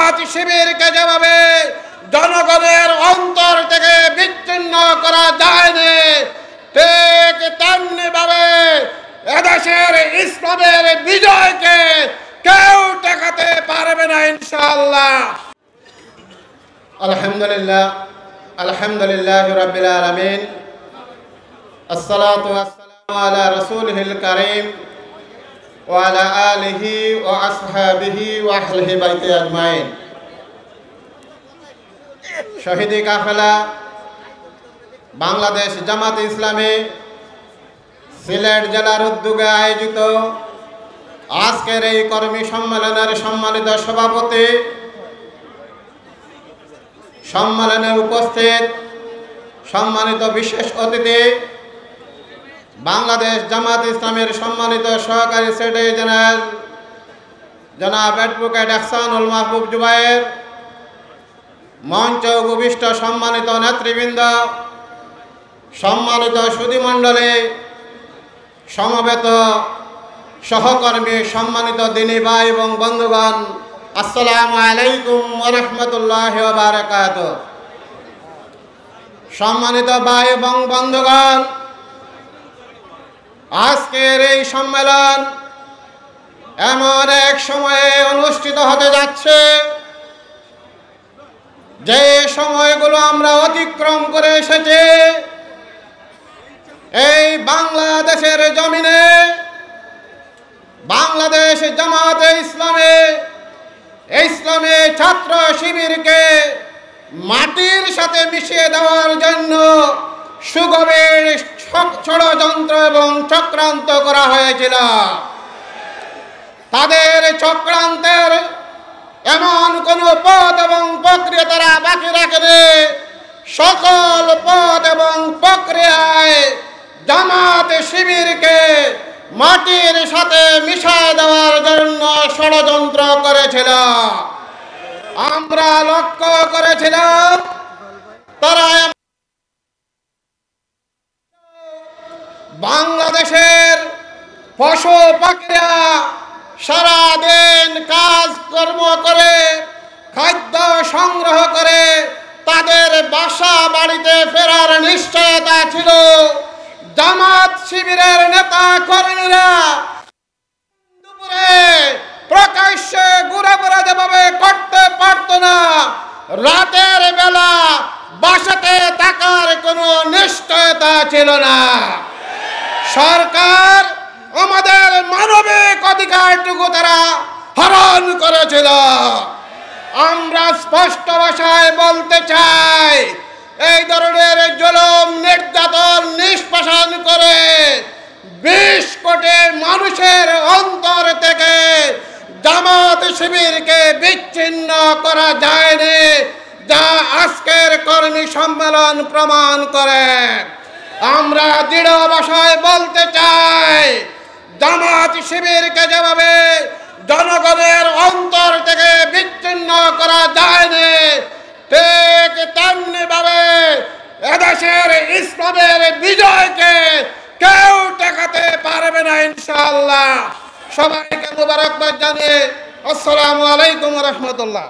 জামাত শিবিরকে যেভাবে জনগণের অন্তর থেকে বিচ্ছিন্ন করা যায়নি, ঠিক তেমনি ভাবে এদেশের ইসলামের বিজয়কে কেউ ঠেকাতে পারবে না ইনশাআল্লাহ। আলহামদুলিল্লাহ, আলহামদুলিল্লাহ রাব্বিল আলামিন, আসসালাতু ওয়াসসালামু আলা রাসূলিল কারীম ওয়া আলা আলিহি ওয়া আসহাবিহি ওয়া আহলি বাইতি আজমাইন। শহীদি কাফেলা বাংলাদেশ জামাত ইসলামী সিলেট জেলার উদ্যোগে আয়োজিত আজকের এই কর্মী সম্মেলনের সম্মানিত সভাপতি, সম্মেলনে উপস্থিত সম্মানিত বিশেষ অতিথি, বাংলাদেশ জামাত ইসলামের সম্মানিত সহকারী সেক্রেটারি জেনারেল জনাব অ্যাডভোকেট ইহসানুল মাহবুব জুবায়ের, মঞ্চ উপবিষ্ট সম্মানিত নেতৃবৃন্দ, সম্মানিত সুধীমণ্ডলী, সমবেত সহকর্মী, সম্মানিত দিনী ভাই এবং বন্ধুগণ, আসসালামু আলাইকুম ওয়া রাহমাতুল্লাহি ওয়া বারাকাতুহু। সম্মানিত ভাই এবং বন্ধুগণ, আজকের এই সম্মেলন এমন এক সময়ে অনুষ্ঠিত হতে যাচ্ছে যে সময়গুলো আমরা অতিক্রম করে এসেছি। এই বাংলাদেশের জমিনে বাংলাদেশ জামাতে ইসলামী ছাত্র শিবিরকে মাটির সাথে মিশিয়ে দেওয়ার জন্য সুগভীর ষড়যন্ত্র এবং চক্রান্ত করা হয়েছিল। তাদের চক্রান্তের এমন কোন পথ এবং প্রক্রিয়া তারা বাকি রাখেনি। সকল পথ এবং প্রক্রিয়ায় জামাত শিবিরকে মাটির সাথে মিশিয়ে দেওয়ার জন্য ষড়যন্ত্র করেছিল। আমরা লক্ষ্য করেছিলাম তারা বাংলাদেশের পশু পাখিরা সারাদিন কাজকর্ম করে খাদ্য সংগ্রহ করে তাদের বাসা বাড়িতে ফেরার নিশ্চয়তা ছিল। জামাত শিবিরের নেতা কর্মীরা দুপুরে প্রকাশ্যে ঘোরাফেরা যেভাবে করতে পারত না, রাতের বেলা বাসাতে থাকার কোনো নিশ্চয়তা ছিল না। সরকার আমাদের মানবিক অধিকারটুকু তারা হরণ করেছিল। আমরা স্পষ্ট ভাষায় বলতে চাই, এই ধরনের জুলুম নির্যাতন নিষ্পেষণ করে 20 কোটি মানুষের অন্তর থেকে জামাত শিবিরকে বিচ্ছিন্ন করা যায়নি, যা আজকের কর্মী সম্মেলন প্রমাণ করে। আমরা দৃঢ় ভাষায় বলতে চাই, জামাত শিবিরকে যেভাবে জনগণের অন্তর থেকে বিচ্ছিন্ন করা যায়নি, ঠিক তেমনি ভাবে এদেশের ইসলামের বিজয়কে কেউ ঠেকাতে পারবে না ইনশাআল্লাহ। সবাইকে মুবারকবাদ জানিয়ে আসসালামু আলাইকুম ওয়া রাহমাতুল্লাহ।